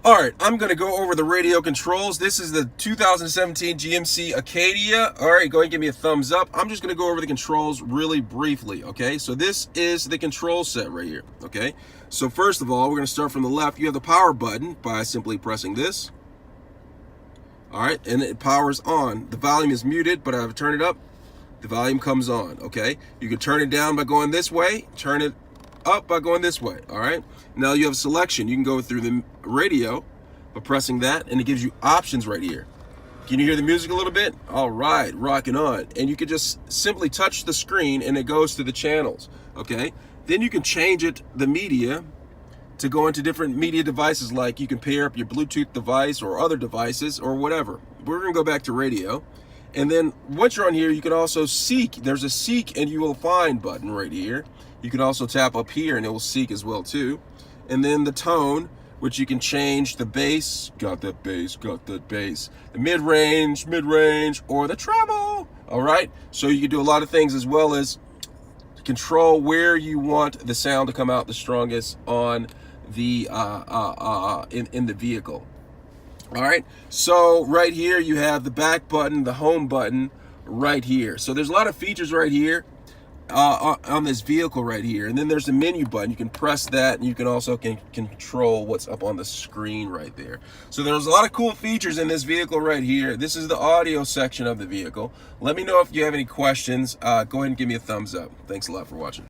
All right, I'm going to go over the radio controls. This is the 2017 GMC Acadia. All right, go ahead and give me a thumbs up. I'm just going to go over the controls really briefly, okay? So this is the control set right here, okay? So first of all, we're going to start from the left. You have the power button by simply pressing this. All right, and it powers on. The volume is muted, but I've turned it up. The volume comes on, okay? You can turn it down by going this way, turn it up by going this way. All right, now you have selection. You can go through the radio by pressing that, and it gives you options right here. Can you hear the music a little bit? All right, rocking on. And you can just simply touch the screen and it goes to the channels, okay? Then you can change it, the media, to go into different media devices, like you can pair up your Bluetooth device or other devices or whatever. We're gonna go back to radio. And then once you're on here, you can also seek. There's a seek and you will find button right here. You can also tap up here and it will seek as well too. And then the tone, which you can change the bass, got that bass, the mid-range, or the treble. All right, so you can do a lot of things, as well as control where you want the sound to come out the strongest on the in the vehicle. All right, so right here you have the back button, the home button right here. So there's a lot of features right here on this vehicle right here. And then there's the menu button. You can press that, and you can also control what's up on the screen right there. So there's a lot of cool features in this vehicle right here. This is the audio section of the vehicle. Let me know if you have any questions. Go ahead and give me a thumbs up. Thanks a lot for watching.